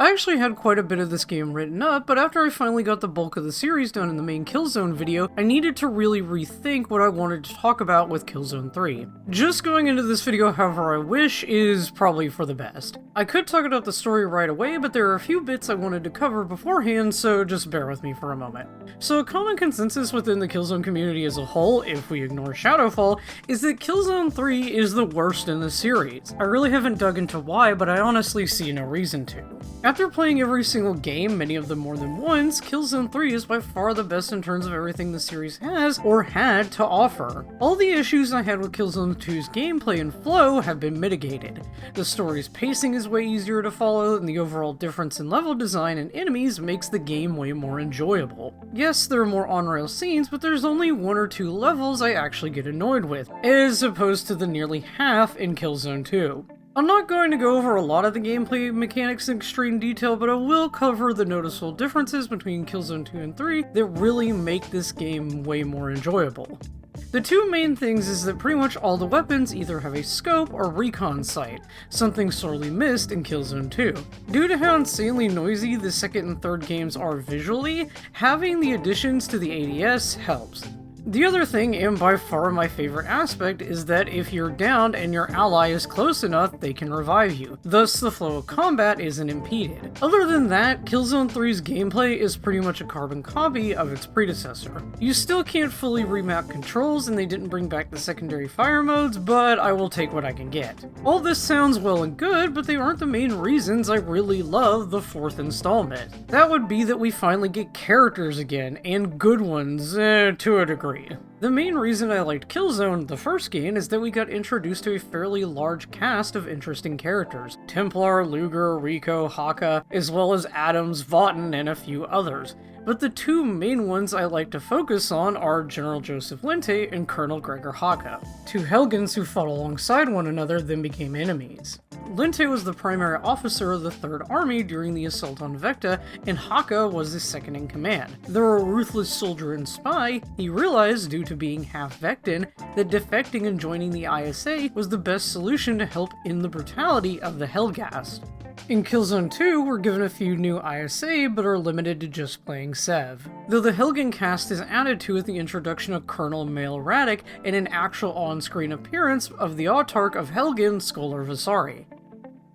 I actually had quite a bit of this game written up, but after I finally got the bulk of the series done in the main Killzone video, I needed to really rethink what I wanted to talk about with Killzone 3. Just going into this video however I wish is probably for the best. I could talk about the story right away, but there are a few bits I wanted to cover beforehand, so just bear with me for a moment. So a common consensus within the Killzone community as a whole, if we ignore Shadowfall, is that Killzone 3 is the worst in the series. I really haven't dug into why, but I honestly see no reason to. After playing every single game, many of them more than once, Killzone 3 is by far the best in terms of everything the series has, or had, to offer. All the issues I had with Killzone 2's gameplay and flow have been mitigated. The story's pacing is way easier to follow, and the overall difference in level design and enemies makes the game way more enjoyable. Yes, there are more on-rail scenes, but there's only 1 or 2 levels I actually get annoyed with, as opposed to the nearly half in Killzone 2. I'm not going to go over a lot of the gameplay mechanics in extreme detail, but I will cover the noticeable differences between Killzone 2 and 3 that really make this game way more enjoyable. The two main things is that pretty much all the weapons either have a scope or recon sight, something sorely missed in Killzone 2. Due to how insanely noisy the second and third games are visually, having the additions to the ADS helps. The other thing, and by far my favorite aspect, is that if you're downed and your ally is close enough, they can revive you. Thus, the flow of combat isn't impeded. Other than that, Killzone 3's gameplay is pretty much a carbon copy of its predecessor. You still can't fully remap controls, and they didn't bring back the secondary fire modes, but I will take what I can get. All this sounds well and good, but they aren't the main reasons I really love the 4th installment. That would be that we finally get characters again, and good ones, to a degree. The main reason I liked Killzone, the first game, is that we got introduced to a fairly large cast of interesting characters. Templar, Luger, Rico, Haka, as well as Adams, Vaughton, and a few others. But the two main ones I like to focus on are General Joseph Linte and Colonel Gregor Haka, two Helgens who fought alongside one another then became enemies. Linte was the primary officer of the 3rd Army during the assault on Vecta, and Haka was his second in command. Though a ruthless soldier and spy, he realized, due to being half Vectan, that defecting and joining the ISA was the best solution to help end the brutality of the Helghast. In Killzone 2, we're given a few new ISA, but are limited to just playing Sev. Though the Helgen cast is added to with the introduction of Colonel Mael Radek and an actual on-screen appearance of the Autarch of Helgen, Skolar Vasari.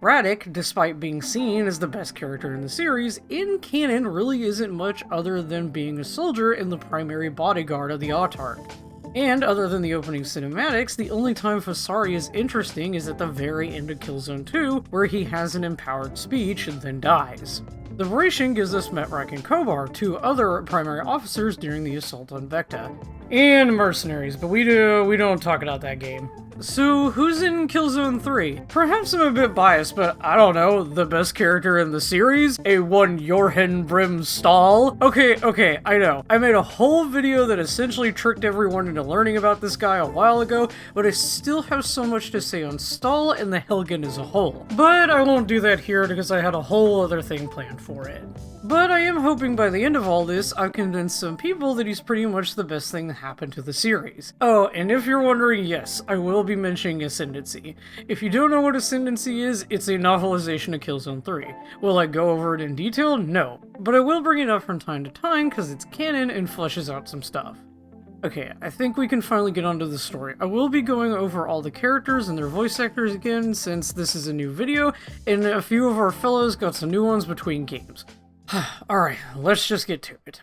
Radek, despite being seen as the best character in the series, in canon really isn't much other than being a soldier and the primary bodyguard of the Autarch. And other than the opening cinematics, the only time Vasari is interesting is at the very end of Killzone 2, where he has an empowered speech and then dies. Liberation gives us Metrak and Kobar, two other primary officers during the assault on Vecta. And Mercenaries, but we don't talk about that game. So, who's in Killzone 3? Perhaps I'm a bit biased, but I don't know, the best character in the series? A one Jorgen Brim Stahl? Okay, I know. I made a whole video that essentially tricked everyone into learning about this guy a while ago, but I still have so much to say on Stahl and the Helgen as a whole. But I won't do that here because I had a whole other thing planned for it. But I am hoping by the end of all this, I've convinced some people that he's pretty much the best thing that happened to the series. Oh, and if you're wondering, yes, I will be mentioning Ascendancy. If you don't know what Ascendancy is, it's a novelization of Killzone 3. Will I go over it in detail? No. But I will bring it up from time to time because it's canon and fleshes out some stuff. Okay, I think we can finally get onto the story. I will be going over all the characters and their voice actors again since this is a new video, and a few of our fellows got some new ones between games. Alright, let's just get to it.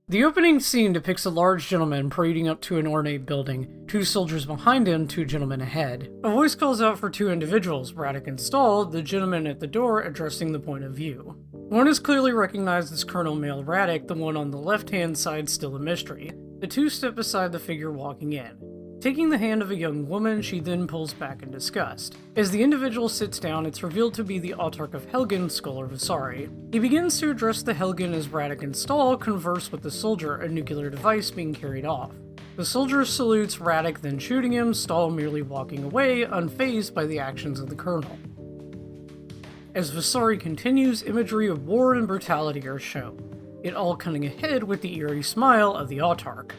The opening scene depicts a large gentleman parading up to an ornate building, 2 soldiers behind him, 2 gentlemen ahead. A voice calls out for 2 individuals, Radek and Stahl, the gentleman at the door addressing the point of view. One is clearly recognized as Colonel Mael Radek, the one on the left-hand side still a mystery. The 2 step beside the figure walking in. Taking the hand of a young woman, she then pulls back in disgust. As the individual sits down, it's revealed to be the Autarch of Helgen, Skolar Vasari. He begins to address the Helgen as Radek and Stahl converse with the soldier, a nuclear device being carried off. The soldier salutes Radek, then shooting him, Stahl merely walking away, unfazed by the actions of the colonel. As Vasari continues, imagery of war and brutality are shown, it all coming ahead with the eerie smile of the Autarch.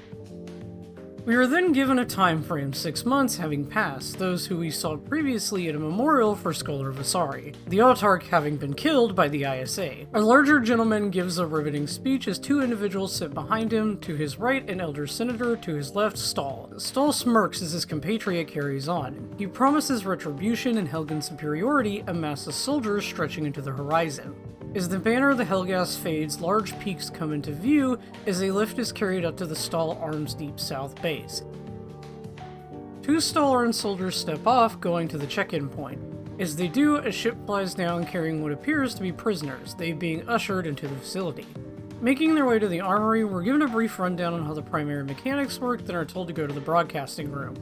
We are then given a time frame, 6 months having passed, those who we saw previously at a memorial for Scholar Vasari, the autarch having been killed by the ISA. A larger gentleman gives a riveting speech as two individuals sit behind him, to his right an elder senator, to his left Stahl. Stahl smirks as his compatriot carries on. He promises retribution and Helgen's superiority, a mass of soldiers stretching into the horizon. As the banner of the Helghast fades, large peaks come into view as a lift is carried up to the Stahl Arms Deep South base. Two Stahl armed soldiers step off, going to the check-in point. As they do, a ship flies down carrying what appears to be prisoners, they being ushered into the facility. Making their way to the armory, we're given a brief rundown on how the primary mechanics work, then are told to go to the broadcasting room.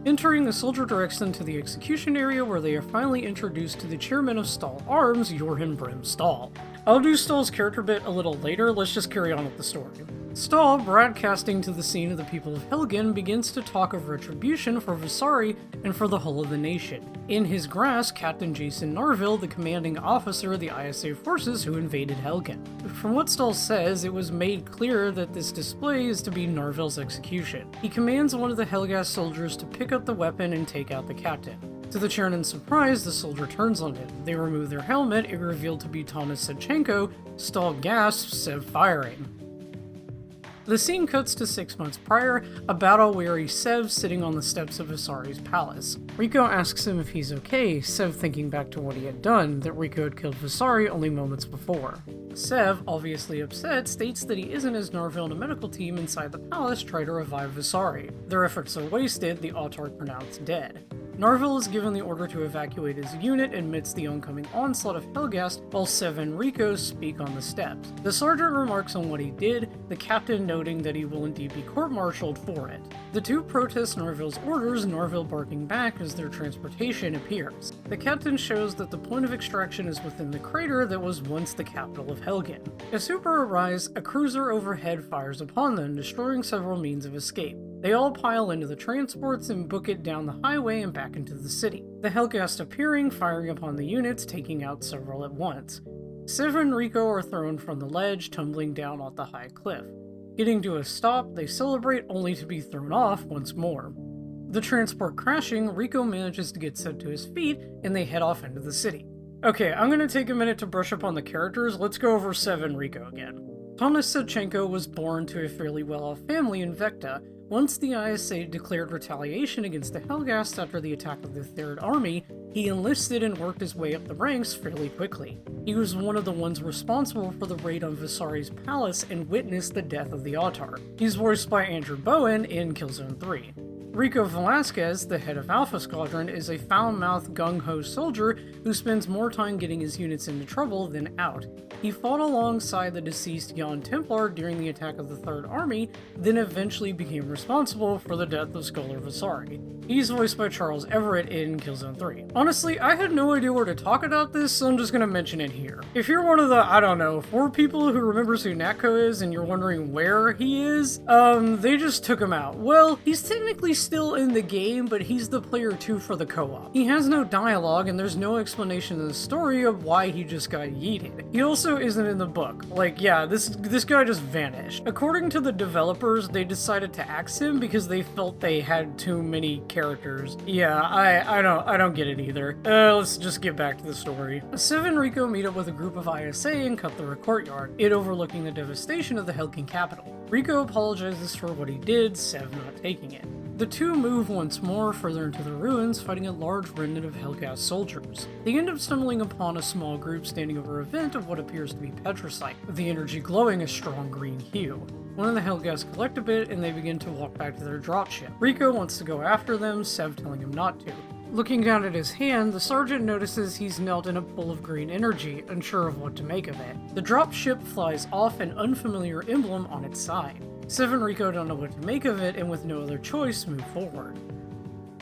Entering, the soldier directs them to the execution area where they are finally introduced to the chairman of Stahl Arms, Johann Brim Stahl. I'll do Stahl's character bit a little later, let's just carry on with the story. Stahl, broadcasting to the scene of the people of Helgen, begins to talk of retribution for Vasari and for the whole of the nation. In his grasp, Captain Jason Narville, the commanding officer of the ISA forces who invaded Helgen. From what Stahl says, it was made clear that this display is to be Narville's execution. He commands one of the Helghast soldiers to pick up the weapon and take out the captain. To the chairman's surprise, the soldier turns on him. They remove their helmet, it revealed to be Tanis Sevchenko. Stahl gasps, Sev firing. The scene cuts to 6 months prior, a battle-weary Sev sitting on the steps of Vasari's palace. Rico asks him if he's okay, Sev thinking back to what he had done, that Rico had killed Vasari only moments before. Sev, obviously upset, states that he isn't as Narville and a medical team inside the palace try to revive Vasari. Their efforts are wasted, the autarch pronounced dead. Narville is given the order to evacuate his unit amidst the oncoming onslaught of Helghast, while Sev and Rico speak on the steps. The sergeant remarks on what he did, the captain noting that he will indeed be court-martialed for it. The two protest Narville's orders, Narville barking back as their transportation appears. The captain shows that the point of extraction is within the crater that was once the capital of Helgen. As Super arrives, a cruiser overhead fires upon them, destroying several means of escape. They all pile into the transports and book it down the highway and back into the city. The Helghast appearing, firing upon the units, taking out several at once. Sev and Rico are thrown from the ledge, tumbling down off the high cliff. Getting to a stop, they celebrate only to be thrown off once more. The transport crashing, Rico manages to get Sev to his feet, and they head off into the city. Okay, I'm gonna take a minute to brush up on the characters, let's go over Sev and Rico again. Tanis Sevchenko was born to a fairly well-off family in Vecta. Once the ISA declared retaliation against the Helghast after the attack of the Third Army, he enlisted and worked his way up the ranks fairly quickly. He was one of the ones responsible for the raid on Vasari's palace and witnessed the death of the autarch. He's voiced by Andrew Bowen in Killzone 3. Rico Velasquez, the head of Alpha Squadron, is a foul-mouthed gung-ho soldier who spends more time getting his units into trouble than out. He fought alongside the deceased Jan Templar during the attack of the Third Army, then eventually became responsible for the death of Scholar Vasari. He's voiced by Charles Everett in Killzone 3. Honestly, I had no idea where to talk about this, so I'm just gonna mention it here. If you're one of the, 4 people who remembers who Natko is and you're wondering where he is, they just took him out. Well, he's technically still in the game, but he's the player 2 for the co-op. He has no dialogue and there's no explanation in the story of why he just got yeeted. He also isn't in the book. Like, yeah, this guy just vanished. According to the developers, they decided to axe him because they felt they had too many characters. Yeah, I don't get it either. Let's just get back to the story. Sev and Rico meet up with a group of ISA in Cutthroat Courtyard, it overlooking the devastation of the Helgen capital. Rico apologizes for what he did, Sev not taking it. The two move once more further into the ruins, fighting a large remnant of Helghast soldiers. They end up stumbling upon a small group standing over a vent of what appears to be petrocite, with the energy glowing a strong green hue. One of the Helghast collect a bit, and they begin to walk back to their dropship. Rico wants to go after them, Sev telling him not to. Looking down at his hand, the sergeant notices he's knelt in a pool of green energy, unsure of what to make of it. The dropship flies off, an unfamiliar emblem on its side. Sev and Rico don't know what to make of it, and with no other choice, move forward.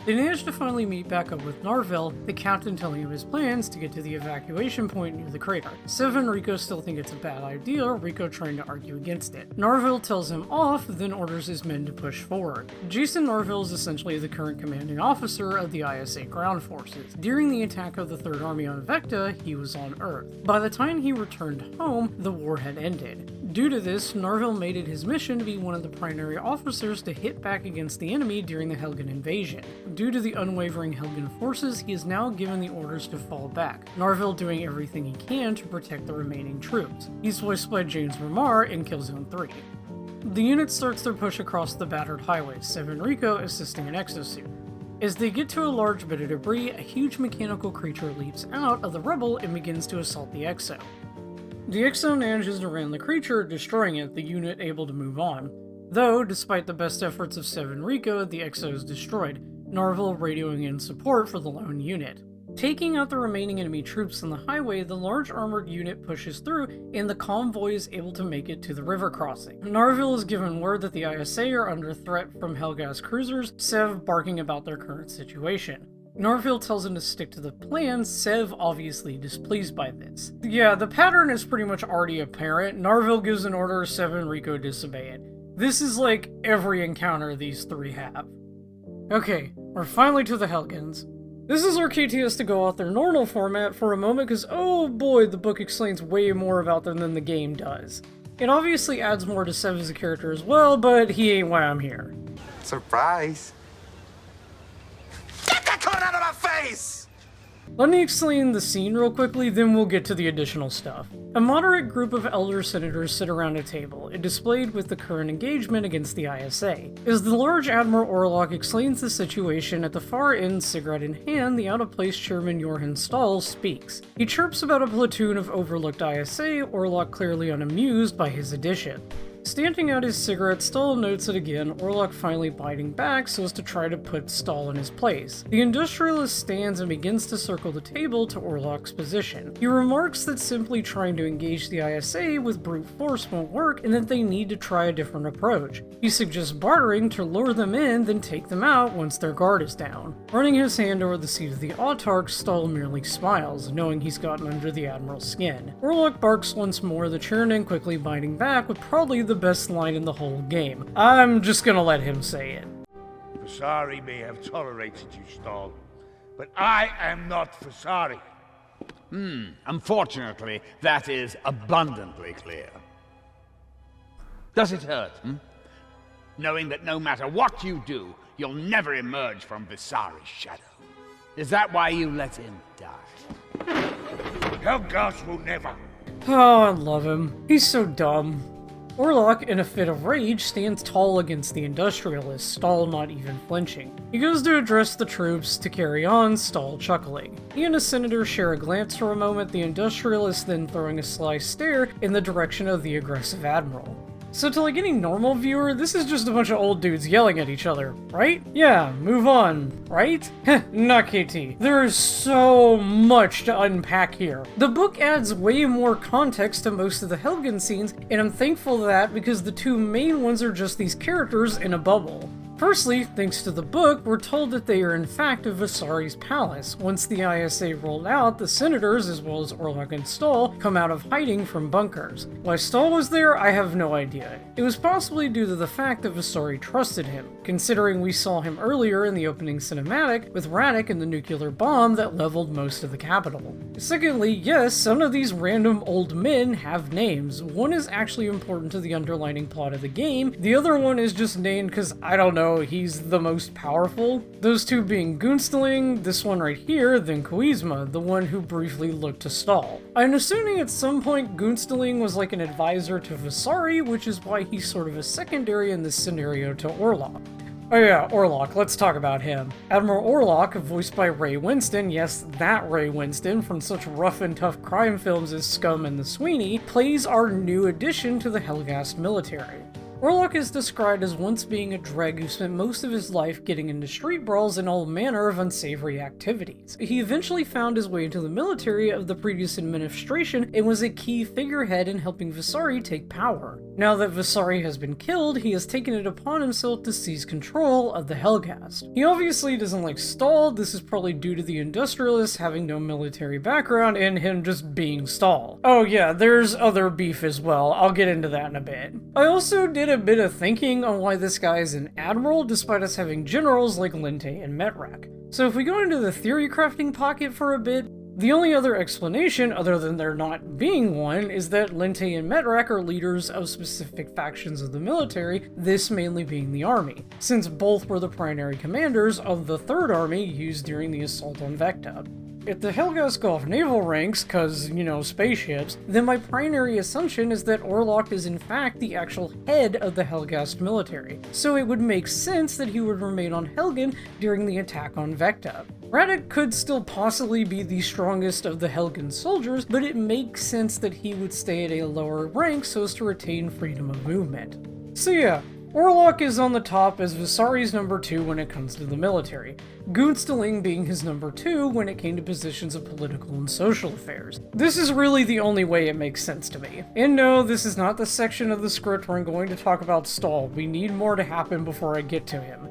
They manage to finally meet back up with Narville, the captain telling him his plans to get to the evacuation point near the crater. Sev and Rico still think it's a bad idea, Rico trying to argue against it. Narville tells him off, then orders his men to push forward. Jason Narville is essentially the current commanding officer of the ISA ground forces. During the attack of the Third Army on Vecta, he was on Earth. By the time he returned home, the war had ended. Due to this, Narville made it his mission to be one of the primary officers to hit back against the enemy during the Helgen invasion. Due to the unwavering Helgen forces, he is now given the orders to fall back, Narville doing everything he can to protect the remaining troops. He's voiced by James Remar in Killzone 3. The unit starts their push across the battered highway, Seven Rico assisting an exosuit. As they get to a large bit of debris, a huge mechanical creature leaps out of the rubble and begins to assault the Exo. The Exo manages to ram the creature, destroying it, the unit able to move on. Though, despite the best efforts of Seven Rico, the Exo is destroyed, Narville radioing in support for the lone unit. Taking out the remaining enemy troops on the highway, the large armored unit pushes through, and the convoy is able to make it to the river crossing. Narville is given word that the ISA are under threat from Helghast cruisers, Sev barking about their current situation. Narville tells him to stick to the plan, Sev obviously displeased by this. Yeah, the pattern is pretty much already apparent. Narville gives an order, Sev and Rico disobey it. This is like every encounter these three have. Okay, we're finally to the Helgens. This is where KT has to go out their normal format for a moment because, oh boy, the book explains way more about them than the game does. It obviously adds more to Sev as a character as well, but he ain't why I'm here. Surprise. Get that cone out of my face! Let me explain the scene real quickly, then we'll get to the additional stuff. A moderate group of elder senators sit around a table, displayed with the current engagement against the ISA. As the large Admiral Orlok explains the situation, at the far end, cigarette in hand, the out-of-place chairman Johann Stahl speaks. He chirps about a platoon of overlooked ISA, Orlok clearly unamused by his addition. Standing out his cigarette, Stahl notes it again, Orlok finally biting back so as to try to put Stahl in his place. The industrialist stands and begins to circle the table to Orlok's position. He remarks that simply trying to engage the ISA with brute force won't work and that they need to try a different approach. He suggests bartering to lure them in, then take them out once their guard is down. Running his hand over the seat of the autarch, Stahl merely smiles, knowing he's gotten under the Admiral's skin. Orlok barks once more, the chairman quickly biting back with probably the best line in the whole game. I'm just gonna let him say it. Vasari may have tolerated you, Stahl, but I am not Vasari. Unfortunately, that is abundantly clear. Does it hurt, knowing that no matter what you do, you'll never emerge from Vasari's shadow? Is that why you let him die? Helghast will never. Oh, I love him. He's so dumb. Orlok, in a fit of rage, stands tall against the industrialist, Stahl not even flinching. He goes to address the troops to carry on, Stahl chuckling. He and the senator share a glance for a moment, the industrialist then throwing a sly stare in the direction of the aggressive admiral. So to like any normal viewer, this is just a bunch of old dudes yelling at each other, right? Yeah, move on, right? Not KT. There is so much to unpack here. The book adds way more context to most of the Helgen scenes, and I'm thankful for that because the two main ones are just these characters in a bubble. Firstly, thanks to the book, we're told that they are in fact at Vasari's palace. Once the ISA rolled out, the senators, as well as Orlok and Stahl, come out of hiding from bunkers. Why Stahl was there, I have no idea. It was possibly due to the fact that Vasari trusted him, considering we saw him earlier in the opening cinematic with Radek and the nuclear bomb that leveled most of the capital. Secondly, yes, some of these random old men have names. One is actually important to the underlining plot of the game, the other one is just named because, I don't know, he's the most powerful. Those two being Gunstling, this one right here, then Koizma, the one who briefly looked to Stahl. I'm assuming at some point Gunstling was like an advisor to Vasari, which is why he's sort of a secondary in this scenario to Orlok. Oh yeah, Orlok, let's talk about him. Admiral Orlok, voiced by Ray Winston, yes, that Ray Winston from such rough and tough crime films as Scum and The Sweeney, plays our new addition to the Helghast military. Orlok is described as once being a dreg who spent most of his life getting into street brawls and all manner of unsavory activities. He eventually found his way into the military of the previous administration and was a key figurehead in helping Vasari take power. Now that Vasari has been killed, he has taken it upon himself to seize control of the Helghast. He obviously doesn't like Stahl, this is probably due to the industrialist having no military background and him just being Stahl. Oh yeah, there's other beef as well, I'll get into that in a bit. I also did a bit of thinking on why this guy is an admiral despite us having generals like Lente and Metrak. So if we go into the theory crafting pocket for a bit, The only other explanation, other than there not being one, is that Lente and Metrak are leaders of specific factions of the military, this mainly being the army, since both were the primary commanders of the Third Army used during the assault on Vecta. If the Helghast go off naval ranks, cause, spaceships, then my primary assumption is that Orlok is in fact the actual head of the Helghast military, so it would make sense that he would remain on Helgen during the attack on Vecta. Radek could still possibly be the strongest of the Helgen soldiers, but it makes sense that he would stay at a lower rank so as to retain freedom of movement. So yeah, Orlok is on the top as Visari's number 2 when it comes to the military, Gunsteling being his number 2 when it came to positions of political and social affairs. This is really the only way it makes sense to me. And no, this is not the section of the script where I'm going to talk about Stahl. We need more to happen before I get to him.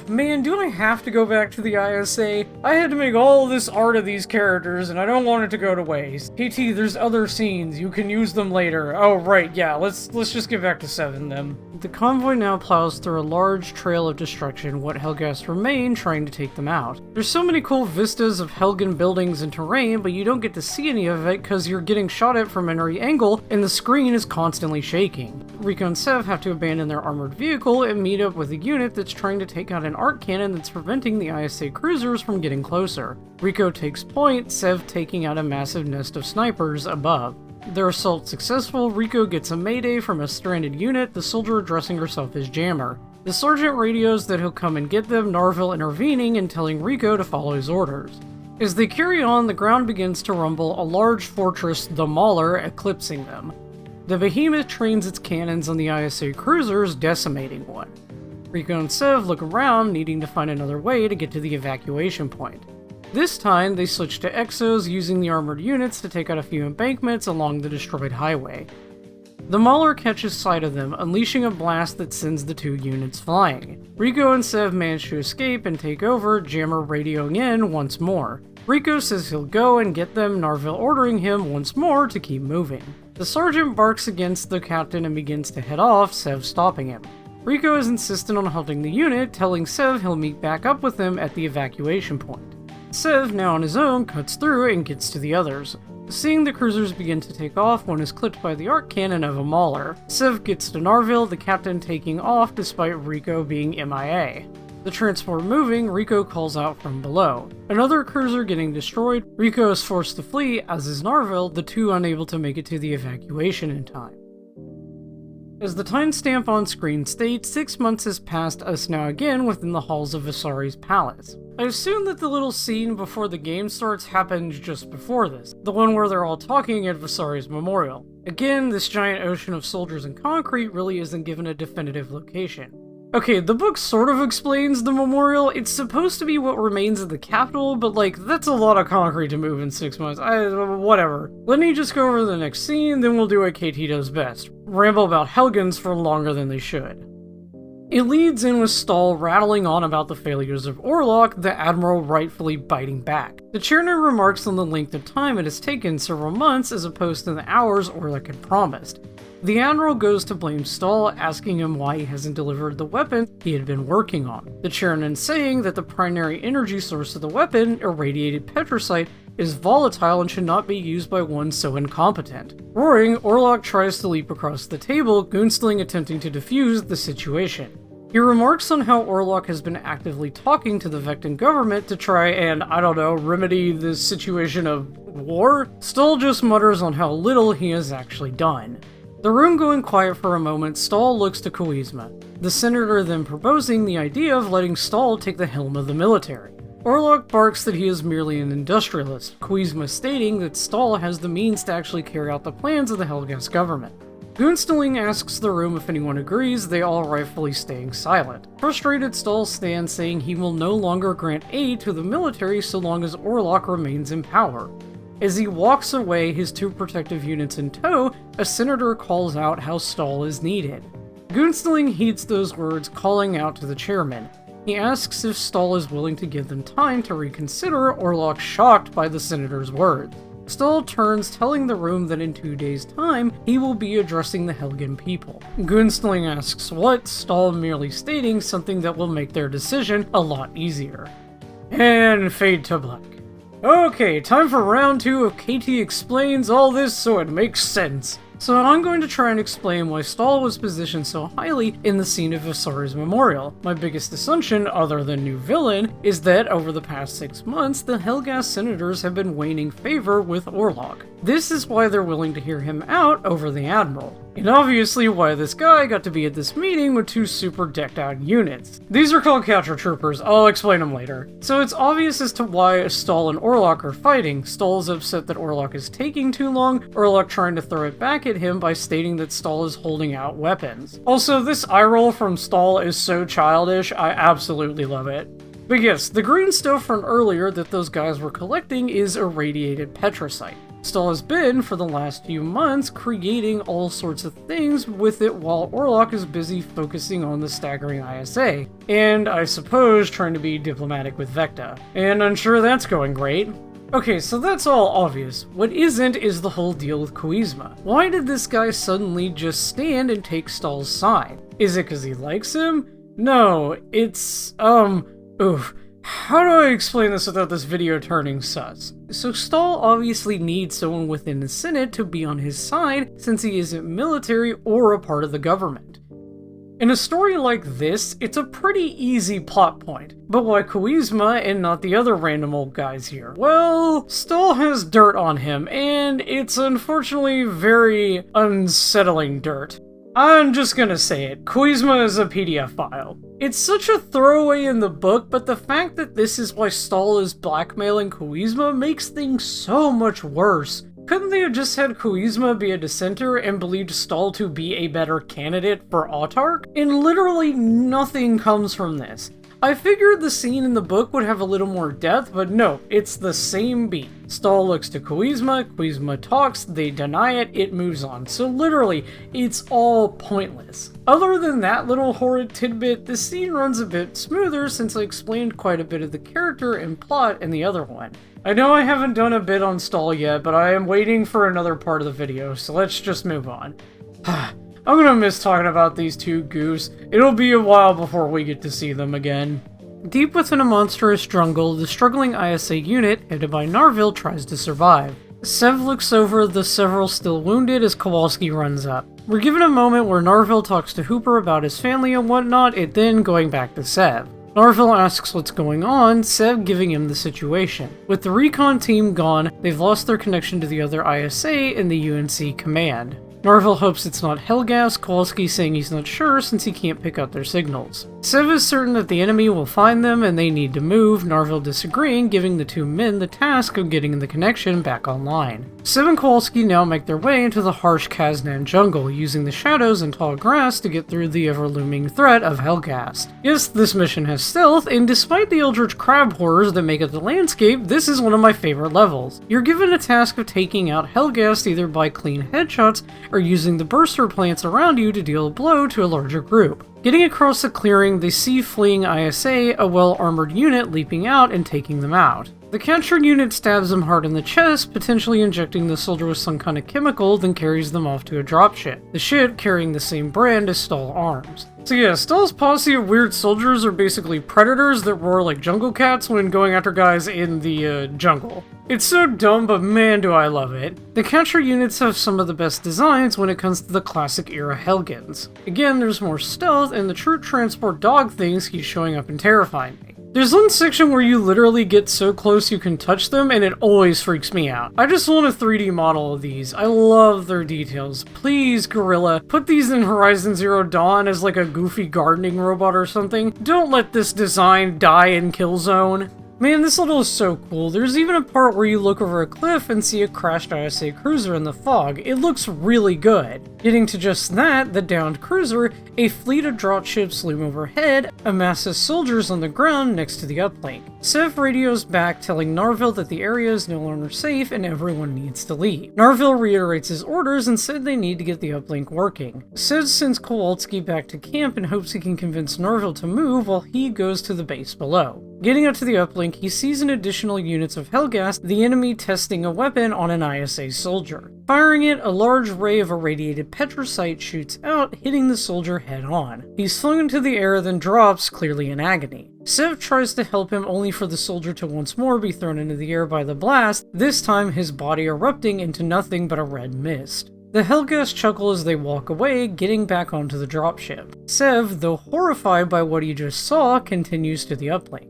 Man, do I have to go back to the ISA? I had to make all this art of these characters, and I don't want it to go to waste. KT, there's other scenes. You can use them later. Oh, right, yeah, let's just get back to 7 then. The convoy now plows through a large trail of destruction, what Helghast remain, trying to take them out. There's so many cool vistas of Helgen buildings and terrain, but you don't get to see any of it because you're getting shot at from every angle, and the screen is constantly shaking. Rico and Sev have to abandon their armored vehicle and meet up with a unit that's trying to take out an arc cannon that's preventing the ISA cruisers from getting closer. Rico takes point, Sev taking out a massive nest of snipers above. Their assault successful, Rico gets a mayday from a stranded unit, the soldier addressing herself as Jammer. The sergeant radios that he'll come and get them, Narville intervening and telling Rico to follow his orders. As they carry on, the ground begins to rumble, a large fortress, the Mauler, eclipsing them. The behemoth trains its cannons on the ISA cruisers, decimating one. Rico and Sev look around, needing to find another way to get to the evacuation point. This time, they switch to Exos, using the armored units to take out a few embankments along the destroyed highway. The Mauler catches sight of them, unleashing a blast that sends the 2 units flying. Rico and Sev manage to escape and take over, Jammer radioing in once more. Rico says he'll go and get them, Narville ordering him once more to keep moving. The sergeant barks against the captain and begins to head off, Sev stopping him. Rico is insistent on halting the unit, telling Sev he'll meet back up with him at the evacuation point. Sev, now on his own, cuts through and gets to the others. Seeing the cruisers begin to take off, one is clipped by the arc cannon of a Mauler. Sev gets to Narville, the captain taking off despite Rico being MIA. The transport moving, Rico calls out from below. Another cruiser getting destroyed, Rico is forced to flee, as is Narville, the 2 unable to make it to the evacuation in time. As the timestamp on screen states, 6 months has passed us now again within the halls of Visari's palace. I assume that the little scene before the game starts happened just before this, the one where they're all talking at Visari's memorial. Again, this giant ocean of soldiers and concrete really isn't given a definitive location. Okay, the book sort of explains the memorial. It's supposed to be what remains of the capital, but that's a lot of concrete to move in 6 months. Whatever. Let me just go over to the next scene, then we'll do what KT does best. Ramble about Helgens for longer than they should. It leads in with Stahl rattling on about the failures of Orlok, the Admiral rightfully biting back. The chairman remarks on the length of time it has taken, several months, as opposed to the hours Orlok had promised. The Admiral goes to blame Stahl, asking him why he hasn't delivered the weapon he had been working on. The chairman saying that the primary energy source of the weapon, irradiated petrocite, is volatile and should not be used by one so incompetent. Roaring, Orlok tries to leap across the table, Gunsteling attempting to defuse the situation. He remarks on how Orlok has been actively talking to the Vectan government to try and, remedy the situation of war. Stahl just mutters on how little he has actually done. The room going quiet for a moment, Stahl looks to Koizma, the senator then proposing the idea of letting Stahl take the helm of the military. Orlok barks that he is merely an industrialist, Koizma stating that Stahl has the means to actually carry out the plans of the Helghast government. Gunsteling asks the room if anyone agrees, they all rightfully staying silent. Frustrated, Stahl stands saying he will no longer grant aid to the military so long as Orlok remains in power. As he walks away, his 2 protective units in tow, a senator calls out how Stahl is needed. Gunsteling heeds those words, calling out to the chairman. He asks if Stahl is willing to give them time to reconsider, Orlok shocked by the senator's words. Stahl turns, telling the room that in 2 days' time, he will be addressing the Helgen people. Gunsteling asks what, Stahl merely stating something that will make their decision a lot easier. And fade to black. Okay, time for round 2 of Katie explains all this so it makes sense. So I'm going to try and explain why Stahl was positioned so highly in the scene of Visari's memorial. My biggest assumption, other than new villain, is that over the past 6 months, the Helghast senators have been waning favor with Orlok. This is why they're willing to hear him out over the Admiral. And obviously why this guy got to be at this meeting with 2 super decked out units. These are called Capture Troopers, I'll explain them later. So it's obvious as to why Stahl and Orlok are fighting. Stahl is upset that Orlok is taking too long, Orlok trying to throw it back at him by stating that Stahl is holding out weapons. Also, this eye roll from Stahl is so childish, I absolutely love it. But yes, the green stuff from earlier that those guys were collecting is irradiated petricite. Stahl has been, for the last few months, creating all sorts of things with it while Orlok is busy focusing on the staggering ISA, and I suppose trying to be diplomatic with Vecta. And I'm sure that's going great. Okay, so that's all obvious. What isn't is the whole deal with Koizma. Why did this guy suddenly just stand and take Stahl's side? Is it because he likes him? No, it's, oof. How do I explain this without this video turning sus? So Stahl obviously needs someone within the Senate to be on his side since he isn't military or a part of the government. In a story like this, it's a pretty easy plot point. But why Koizma and not the other random old guys here? Well, Stahl has dirt on him, and it's unfortunately very unsettling dirt. I'm just gonna say it, Koizma is a PDF file. It's such a throwaway in the book, but the fact that this is why Stahl is blackmailing Koizma makes things so much worse. Couldn't they have just had Koizma be a dissenter and believed Stahl to be a better candidate for Autarch? And literally nothing comes from this. I figured the scene in the book would have a little more depth, but no, it's the same beat. Stahl looks to Koizma, Koizma talks, they deny it, it moves on. So literally, it's all pointless. Other than that little horrid tidbit, the scene runs a bit smoother since I explained quite a bit of the character and plot in the other one. I know I haven't done a bit on Stahl yet, but I am waiting for another part of the video, so let's just move on. I'm gonna miss talking about these 2 goofs. It'll be a while before we get to see them again. Deep within a monstrous jungle, the struggling ISA unit, headed by Narvil, tries to survive. Sev looks over the several still wounded as Kowalski runs up. We're given a moment where Narvil talks to Hooper about his family and whatnot, and then going back to Sev. Narvil asks what's going on, Sev giving him the situation. With the recon team gone, they've lost their connection to the other ISA and the UNC command. Narvil hopes it's not Helghast, Kowalski saying he's not sure since he can't pick up their signals. Sev is certain that the enemy will find them and they need to move, Narvil disagreeing, giving the 2 men the task of getting the connection back online. Sev and Kowalski now make their way into the harsh Kaznan jungle, using the shadows and tall grass to get through the ever-looming threat of Helghast. Yes, this mission has stealth, and despite the eldritch crab horrors that make up the landscape, this is one of my favorite levels. You're given a task of taking out Helghast either by clean headshots or using the burster plants around you to deal a blow to a larger group. Getting across the clearing, they see fleeing ISA, a well-armored unit leaping out and taking them out. The captured unit stabs them hard in the chest, potentially injecting the soldier with some kind of chemical, then carries them off to a dropship. The ship carrying the same brand as Stahl arms. So yeah, Stahl's posse of weird soldiers are basically predators that roar like jungle cats when going after guys in the jungle. It's so dumb, but man do I love it. The capture units have some of the best designs when it comes to the classic era Helghans. Again, there's more stealth, and the troop transport dog things keep showing up and terrifying me. There's one section where you literally get so close you can touch them, and it always freaks me out. I just want a 3D model of these. I love their details. Please, Gorilla, put these in Horizon Zero Dawn as like a goofy gardening robot or something. Don't let this design die in Killzone. Man, this level is so cool. There's even a part where you look over a cliff and see a crashed ISA cruiser in the fog. It looks really good. Getting to just that, the downed cruiser, a fleet of dropships loom overhead, a mass of soldiers on the ground next to the uplink. Sev radios back telling Narvil that the area is no longer safe and everyone needs to leave. Narvil reiterates his orders and said they need to get the uplink working. Sev sends Kowalski back to camp and hopes he can convince Narvil to move while he goes to the base below. Getting up to the uplink, he sees an additional units of Hellgas, the enemy testing a weapon on an ISA soldier. Firing it, a large ray of irradiated petricite shoots out, hitting the soldier head on. He's flung into the air, then drops, clearly in agony. Sev tries to help him, only for the soldier to once more be thrown into the air by the blast, this time his body erupting into nothing but a red mist. The Hellgas chuckle as they walk away, getting back onto the dropship. Sev, though horrified by what he just saw, continues to the uplink.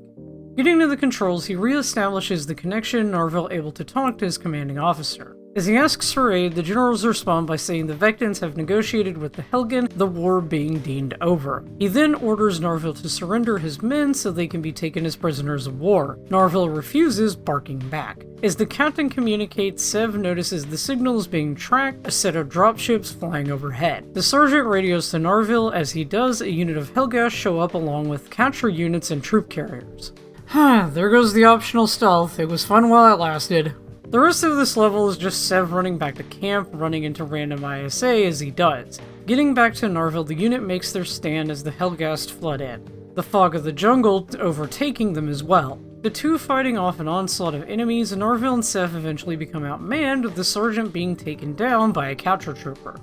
Getting to the controls, he re-establishes the connection, Narville able to talk to his commanding officer. As he asks for aid, the generals respond by saying the Vectans have negotiated with the Helgen, the war being deemed over. He then orders Narville to surrender his men so they can be taken as prisoners of war. Narville refuses, barking back. As the captain communicates, Sev notices the signals being tracked, a set of dropships flying overhead. The sergeant radios to Narville. As he does, a unit of Hellgas show up along with capture units and troop carriers. There goes the optional stealth. It was fun while it lasted. The rest of this level is just Sev running back to camp, running into random ISA as he does. Getting back to Narville, the unit makes their stand as the Hellgast flood in, the fog of the jungle overtaking them as well. The two fighting off an onslaught of enemies, and Narville and Sev eventually become outmanned, with the sergeant being taken down by a capture trooper.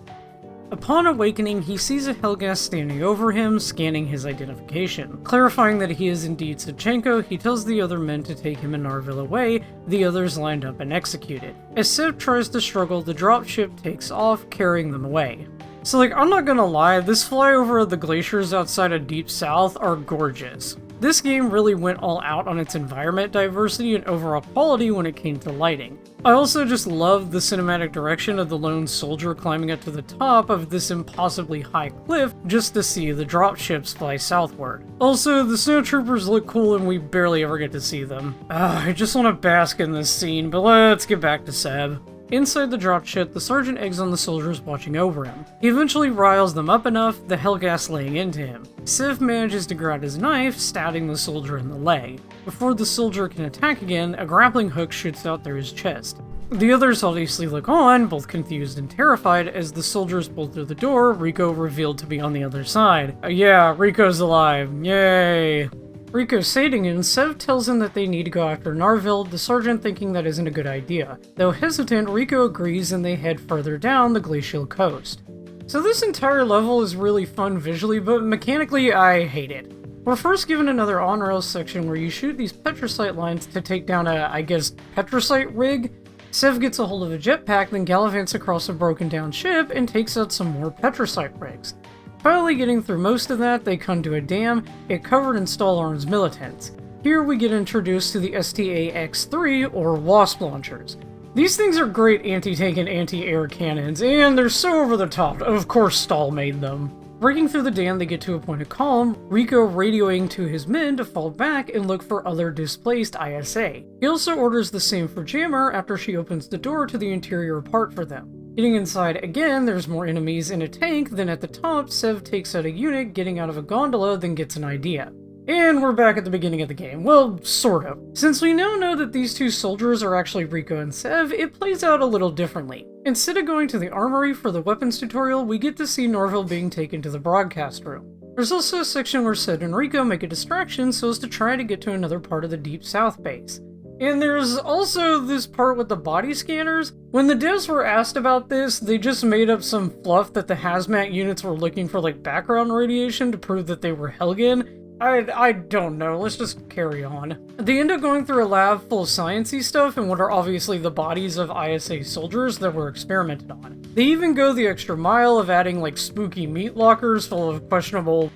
Upon awakening, he sees a Hellgas standing over him, scanning his identification. Clarifying that he is indeed Savchenko, he tells the other men to take him and Narville away, the others lined up and executed. As Sev tries to struggle, the dropship takes off, carrying them away. So I'm not gonna lie, this flyover of the glaciers outside of Deep South are gorgeous. This game really went all out on its environment diversity and overall quality when it came to lighting. I also just love the cinematic direction of the lone soldier climbing up to the top of this impossibly high cliff just to see the dropships fly southward. Also, the snowtroopers look cool and we barely ever get to see them. I just want to bask in this scene, but let's get back to Seb. Inside the dropship, the sergeant eggs on the soldiers watching over him. He eventually riles them up enough, the Hellgas laying into him. Sev manages to grab his knife, stabbing the soldier in the leg. Before the soldier can attack again, a grappling hook shoots out through his chest. The others obviously look on, both confused and terrified, as the soldiers bolt through the door, Rico revealed to be on the other side. Yeah, Rico's alive. Yay! Rico sating in, Sev tells him that they need to go after Narville, the sergeant thinking that isn't a good idea. Though hesitant, Rico agrees and they head further down the glacial coast. So this entire level is really fun visually, but mechanically I hate it. We're first given another on-rails section where you shoot these petricite lines to take down a, petricite rig. Sev gets a hold of a jetpack, then gallivants across a broken down ship and takes out some more petricite rigs. Finally getting through most of that, they come to a dam, it covered in Stahl Arms militants. Here we get introduced to the STA-X3, or Wasp launchers. These things are great anti-tank and anti-air cannons, and they're so over the top, of course Stahl made them. Breaking through the dam, they get to a point of calm, Rico radioing to his men to fall back and look for other displaced ISA. He also orders the same for Jammer after she opens the door to the interior part for them. Getting inside again, there's more enemies in a tank, then at the top, Sev takes out a unit, getting out of a gondola, then gets an idea. And we're back at the beginning of the game. Well, sort of. Since we now know that these two soldiers are actually Rico and Sev, it plays out a little differently. Instead of going to the armory for the weapons tutorial, we get to see Narville being taken to the broadcast room. There's also a section where Sev and Rico make a distraction so as to try to get to another part of the Deep South base. And there's also this part with the body scanners. When the devs were asked about this, they just made up some fluff that the hazmat units were looking for background radiation to prove that they were Helgen. I don't know, let's just carry on. They end up going through a lab full of sciencey stuff and what are obviously the bodies of ISA soldiers that were experimented on. They even go the extra mile of adding spooky meat lockers full of questionable,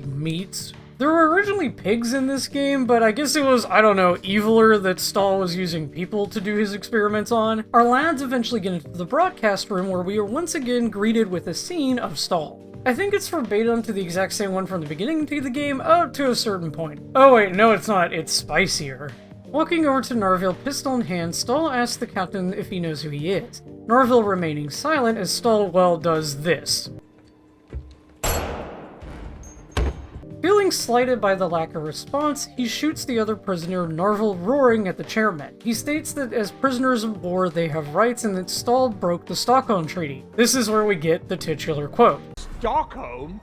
meats. There were originally pigs in this game, but I guess it was, eviler that Stahl was using people to do his experiments on. Our lads eventually get into the broadcast room where we are once again greeted with a scene of Stahl. I think it's verbatim to the exact same one from the beginning to the game, up to a certain point. Oh wait, no it's not, it's spicier. Walking over to Narville, pistol in hand, Stahl asks the captain if he knows who he is. Narville remaining silent as Stahl, does this. Feeling slighted by the lack of response, he shoots the other prisoner, Narville roaring at the chairman. He states that as prisoners of war, they have rights and that Stahl broke the Stockholm Treaty. This is where we get the titular quote. Stockholm?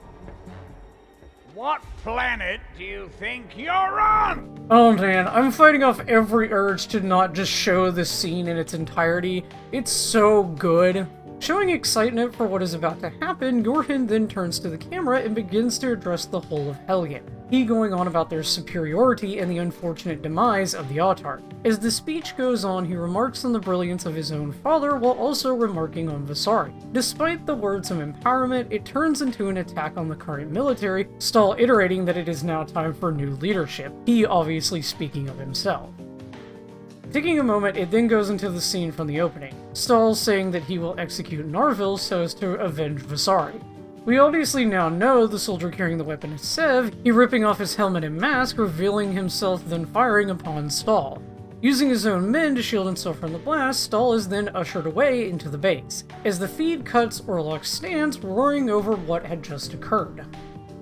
What planet do you think you're on? Oh man, I'm fighting off every urge to not just show this scene in its entirety. It's so good. Showing excitement for what is about to happen, Yorhin then turns to the camera and begins to address the whole of Helgen. He going on about their superiority and the unfortunate demise of the Autarch. As the speech goes on, he remarks on the brilliance of his own father while also remarking on Visari. Despite the words of empowerment, it turns into an attack on the current military, Stahl iterating that it is now time for new leadership, he obviously speaking of himself. Taking a moment, it then goes into the scene from the opening. Stahl saying that he will execute Narvil so as to avenge Visari. We obviously now know the soldier carrying the weapon is Sev, he ripping off his helmet and mask, revealing himself then firing upon Stahl. Using his own men to shield himself from the blast, Stahl is then ushered away into the base. As the feed cuts, Orlok stands, roaring over what had just occurred.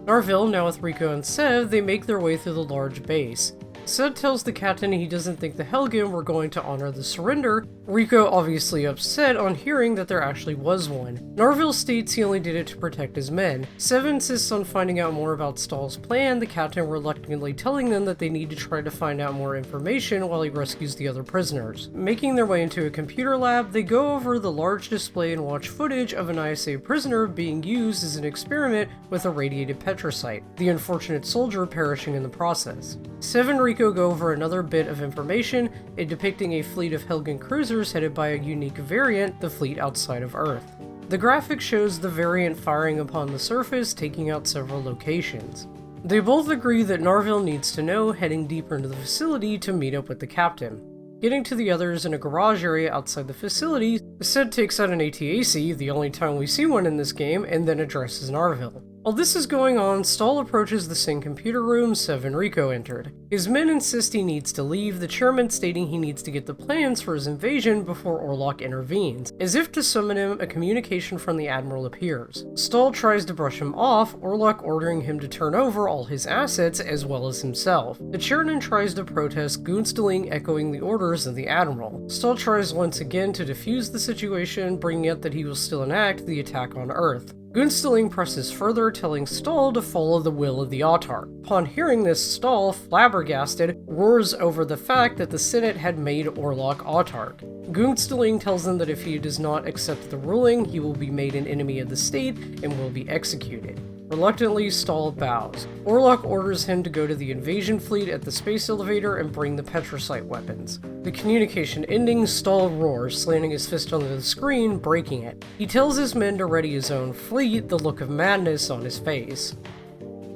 Narvil, now with Rico and Sev, they make their way through the large base. Sev tells the captain he doesn't think the Helgen were going to honor the surrender, Rico obviously upset on hearing that there actually was one. Narvil states he only did it to protect his men. Sev insists on finding out more about Stahl's plan, the captain reluctantly telling them that they need to try to find out more information while he rescues the other prisoners. Making their way into a computer lab, they go over the large display and watch footage of an ISA prisoner being used as an experiment with a radiated petricite, the unfortunate soldier perishing in the process. Sev and Rico go over another bit of information, depicting a fleet of Helgen cruisers headed by a unique variant, the fleet outside of Earth. The graphic shows the variant firing upon the surface, taking out several locations. They both agree that Narvil needs to know, heading deeper into the facility to meet up with the captain. Getting to the others in a garage area outside the facility, Sid takes out an AT-AC, the only time we see one in this game, and then addresses Narvil. While this is going on, Stahl approaches the same computer room Sev and Rico entered. His men insist he needs to leave, the chairman stating he needs to get the plans for his invasion before Orlok intervenes. As if to summon him, a communication from the Admiral appears. Stahl tries to brush him off, Orlok ordering him to turn over all his assets as well as himself. The chairman tries to protest, Gunsteling echoing the orders of the Admiral. Stahl tries once again to defuse the situation, bringing up that he will still enact the attack on Earth. Gunsteling presses further, telling Stahl to follow the will of the Autarch. Upon hearing this, Stahl, flabbergasted, roars over the fact that the Senate had made Orlok Autarch. Gunsteling tells him that if he does not accept the ruling, he will be made an enemy of the state and will be executed. Reluctantly, Stahl bows. Orlok orders him to go to the invasion fleet at the space elevator and bring the petricite weapons. The communication ending, Stahl roars, slamming his fist onto the screen, breaking it. He tells his men to ready his own fleet, the look of madness on his face.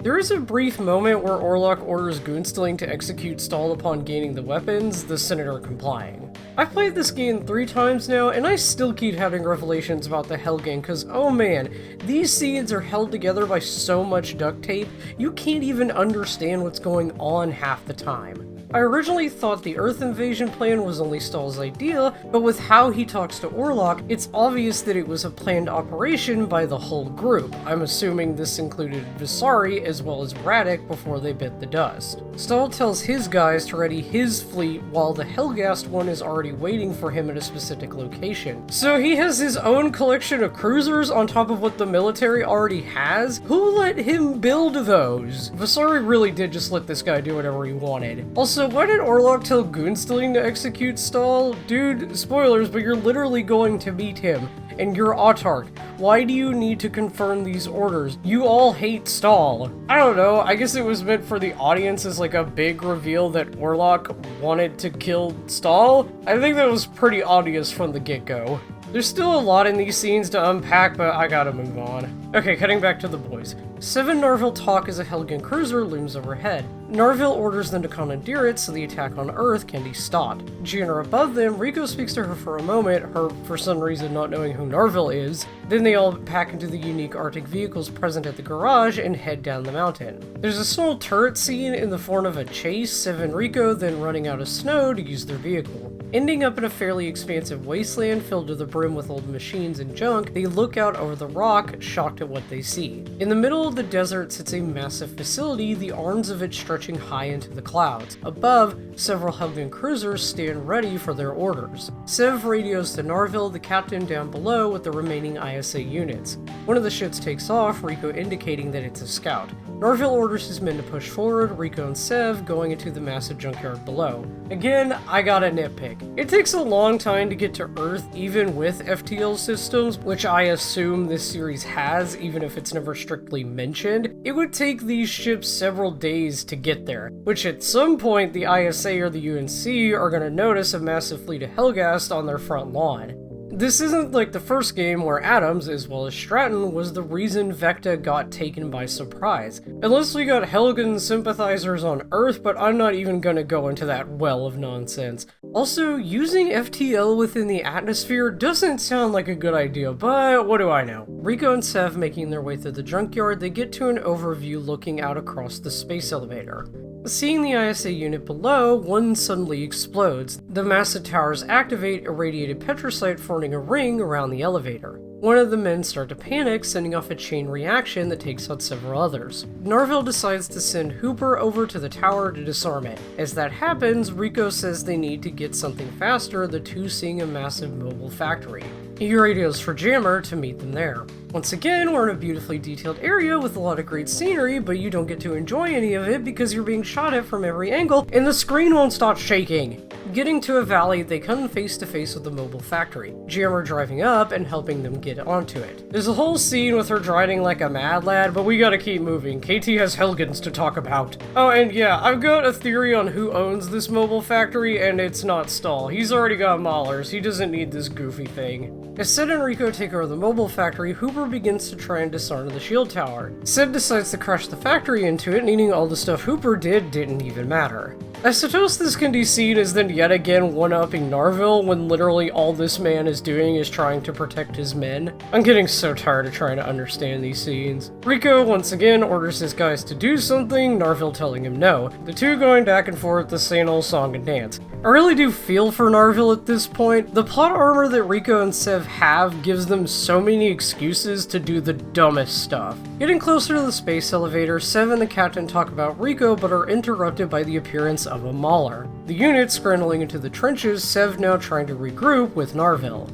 There is a brief moment where Orlok orders Gunsteling to execute Stahl upon gaining the weapons, the senator complying. I've played this game 3 times now, and I still keep having revelations about the Helgen, cause oh man, these scenes are held together by so much duct tape, you can't even understand what's going on half the time. I originally thought the Earth invasion plan was only Stahl's idea, but with how he talks to Orlok, it's obvious that it was a planned operation by the whole group. I'm assuming this included Visari as well as Radek before they bit the dust. Stahl tells his guys to ready his fleet while the Helgast one is already waiting for him at a specific location. So he has his own collection of cruisers on top of what the military already has? Who let him build those? Visari really did just let this guy do whatever he wanted. Also, why did Orlok tell Gunsteling to execute Stahl? Dude, spoilers, but you're literally going to meet him, and you're Autarch. Why do you need to confirm these orders? You all hate Stahl. I don't know, I guess it was meant for the audience as like a big reveal that Orlok wanted to kill Stahl? I think that was pretty obvious from the get-go. There's still a lot in these scenes to unpack, but I gotta move on. Okay, cutting back to the boys. Sev and Narvil talk as a Helgen cruiser looms overhead. Narvil orders them to commandeer it so the attack on Earth can be stopped. Gianna above them, Rico speaks to her for a moment, her for some reason not knowing who Narvil is. Then they all pack into the unique Arctic vehicles present at the garage and head down the mountain. There's a small turret scene in the form of a chase, Sev and Rico then running out of snow to use their vehicle. Ending up in a fairly expansive wasteland filled to the brim with old machines and junk, they look out over the rock, shocked at what they see. In the middle middle of the desert sits a massive facility, the arms of it stretching high into the clouds. Above, several Helgen cruisers stand ready for their orders. Sev radios to Narvil, the captain, down below with the remaining ISA units. One of the ships takes off, Rico indicating that it's a scout. Narvil orders his men to push forward, Rico and Sev going into the massive junkyard below. Again, I gotta nitpick. It takes a long time to get to Earth even with FTL systems, which I assume this series has, even if it's never strictly mentioned. It would take these ships several days to get there, which at some point the ISA or the UNC are gonna notice a massive fleet of Helghast on their front lawn. This isn't like the first game where Adams, as well as Stratton, was the reason Vecta got taken by surprise. Unless we got Helgen sympathizers on Earth, but I'm not even gonna go into that well of nonsense. Also, using FTL within the atmosphere doesn't sound like a good idea, but what do I know? Rico and Sev making their way through the junkyard, they get to an overview looking out across the space elevator. Seeing the ISA unit below, one suddenly explodes. The massive towers activate, irradiated petrocite forming a ring around the elevator. One of the men start to panic, sending off a chain reaction that takes out several others. Narvil decides to send Hooper over to the tower to disarm it. As that happens, Rico says they need to get something faster, the two seeing a massive mobile factory. He radios for Jammer to meet them there. Once again, we're in a beautifully detailed area with a lot of great scenery, but you don't get to enjoy any of it because you're being shot at from every angle and the screen won't stop shaking. Getting to a valley, they come face to face with the mobile factory, Jammer driving up and helping them get onto it. There's a whole scene with her driving like a mad lad, but we gotta keep moving. KT has Helgens to talk about. Oh, and yeah, I've got a theory on who owns this mobile factory, and it's not Stahl. He's already got Maulers. He doesn't need this goofy thing. As Sid and Rico take over the mobile factory, Hooper begins to try and disarm the shield tower. Sid decides to crash the factory into it, meaning all the stuff Hooper did didn't even matter. I suppose this can be seen as then yet again one-upping Narvil when literally all this man is doing is trying to protect his men. I'm getting so tired of trying to understand these scenes. Rico once again orders his guys to do something, Narvil telling him no. The two going back and forth the same old song and dance. I really do feel for Narvil at this point. The plot armor that Rico and Sev have gives them so many excuses to do the dumbest stuff. Getting closer to the space elevator, Sev and the captain talk about Rico but are interrupted by the appearance of a Mauler. The unit scrambling into the trenches, Sev now trying to regroup with Narvil.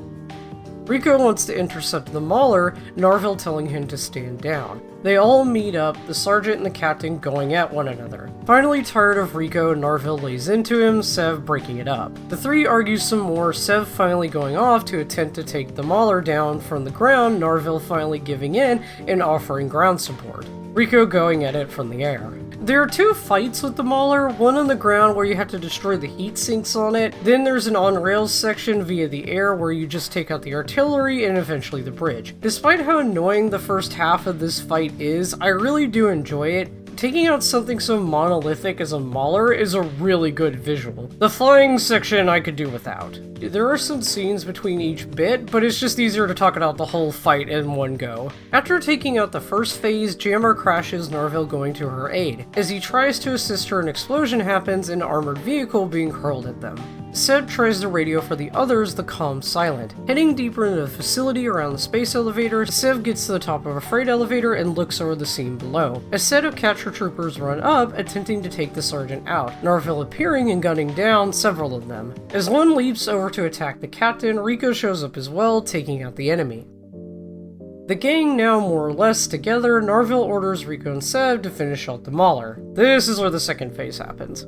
Rico wants to intercept the Mauler, Narvil telling him to stand down. They all meet up, the sergeant and the captain going at one another. Finally tired of Rico, Narvil lays into him, Sev breaking it up. The three argue some more, Sev finally going off to attempt to take the Mauler down from the ground, Narvil finally giving in and offering ground support. Rico going at it from the air. There are two fights with the Mauler, one on the ground where you have to destroy the heat sinks on it, then there's an on-rails section via the air where you just take out the artillery and eventually the bridge. Despite how annoying the first half of this fight is, I really do enjoy it. Taking out something so monolithic as a Mauler is a really good visual. The flying section I could do without. There are some scenes between each bit, but it's just easier to talk about the whole fight in one go. After taking out the first phase, Jammer crashes, Narvil going to her aid. As he tries to assist her, an explosion happens, an armored vehicle being hurled at them. Seb tries the radio for the others, the comm silent. Heading deeper into the facility around the space elevator, Sev gets to the top of a freight elevator and looks over the scene below. A set of capture troopers run up, attempting to take the sergeant out, Narvil appearing and gunning down several of them. As one leaps over to attack the captain, Rico shows up as well, taking out the enemy. The gang now more or less together, Narvil orders Rico and Seb to finish out the Mauler. This is where the second phase happens.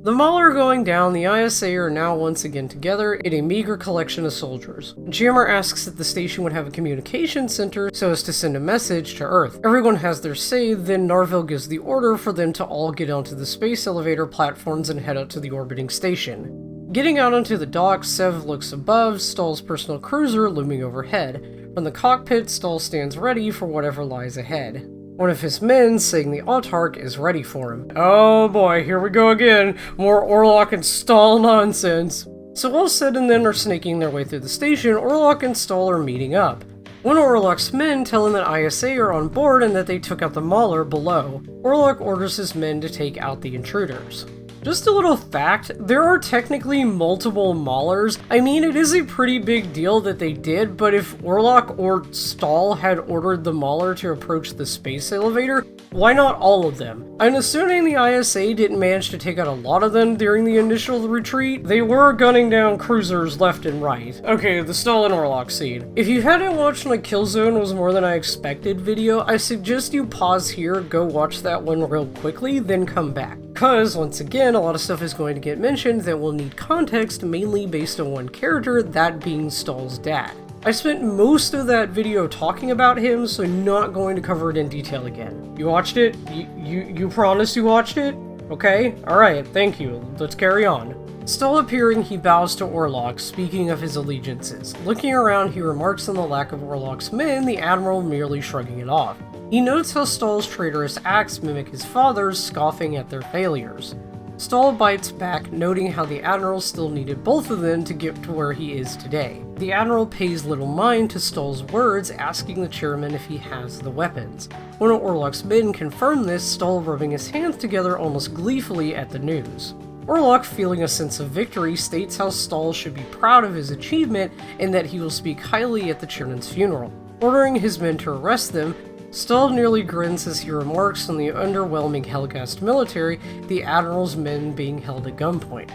The Mauler going down, the ISA are now once again together in a meager collection of soldiers. Jammer asks if the station would have a communication center so as to send a message to Earth. Everyone has their say, then Narvil gives the order for them to all get onto the space elevator platforms and head out to the orbiting station. Getting out onto the dock, Sev looks above, Stahl's personal cruiser looming overhead. From the cockpit, Stahl stands ready for whatever lies ahead. One of his men, saying the Autarch, is ready for him. Oh boy, here we go again. More Orlok and Stahl nonsense. So all said and then are snaking their way through the station, Orlok and Stahl are meeting up. One of Orlok's men tell him that ISA are on board and that they took out the Mauler below. Orlok orders his men to take out the intruders. Just a little fact, there are technically multiple Maulers. I mean, it is a pretty big deal that they did, but if Orlok or Stahl had ordered the Mauler to approach the space elevator, why not all of them? I'm assuming the ISA didn't manage to take out a lot of them during the initial retreat. They were gunning down cruisers left and right. Okay, the Stahl and Orlok scene. If you hadn't watched my Killzone was more than I expected video, I suggest you pause here, go watch that one real quickly, then come back. Because, once again, a lot of stuff is going to get mentioned that will need context, mainly based on one character, that being Stahl's dad. I spent most of that video talking about him, so I'm not going to cover it in detail again. You watched it? You promised you watched it? Okay, alright, thank you. Let's carry on. Still appearing, he bows to Orlok, speaking of his allegiances. Looking around, he remarks on the lack of Orlok's men, the Admiral merely shrugging it off. He notes how Stahl's traitorous acts mimic his father's, scoffing at their failures. Stahl bites back, noting how the Admiral still needed both of them to get to where he is today. The Admiral pays little mind to Stahl's words, asking the chairman if he has the weapons. One of Orlok's men confirmed this, Stahl rubbing his hands together almost gleefully at the news. Orlok, feeling a sense of victory, states how Stahl should be proud of his achievement and that he will speak highly at the chairman's funeral. Ordering his men to arrest them, Stahl nearly grins as he remarks on the underwhelming Helghast military, the Admiral's men being held at gunpoint.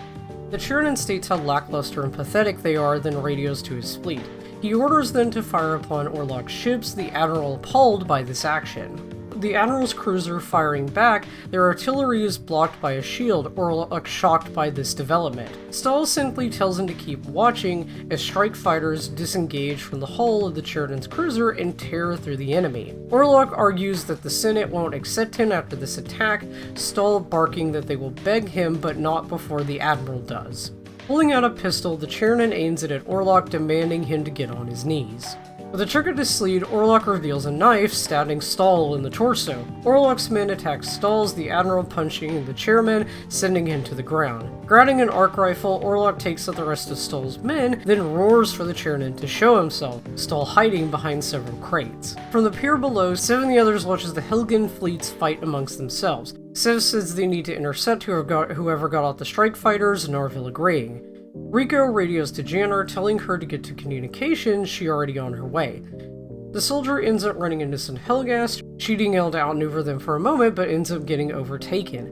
The chairman states how lackluster and pathetic they are, then radios to his fleet. He orders them to fire upon Orlok's ships, the Admiral appalled by this action. The Admiral's cruiser firing back, their artillery is blocked by a shield, Orlok shocked by this development. Stahl simply tells him to keep watching as strike fighters disengage from the hull of the Chernon's cruiser and tear through the enemy. Orlok argues that the Senate won't accept him after this attack, Stahl barking that they will beg him but not before the Admiral does. Pulling out a pistol, the Chernon aims it at Orlok, demanding him to get on his knees. With a trick of his sleeve, Orlok reveals a knife, stabbing Stahl in the torso. Orlok's men attack Stahl's, the Admiral punching the chairman, sending him to the ground. Grabbing an arc rifle, Orlok takes out the rest of Stahl's men, then roars for the chairman to show himself, Stahl hiding behind several crates. From the pier below, Sev and the others watches the Helgen fleets fight amongst themselves. Sev says they need to intercept whoever got out the strike fighters, Narville agreeing. Rico radios to Janner, telling her to get to communications, she already on her way. The soldier ends up running into some Helghast, shooting Elle to outmaneuver them for a moment, but ends up getting overtaken.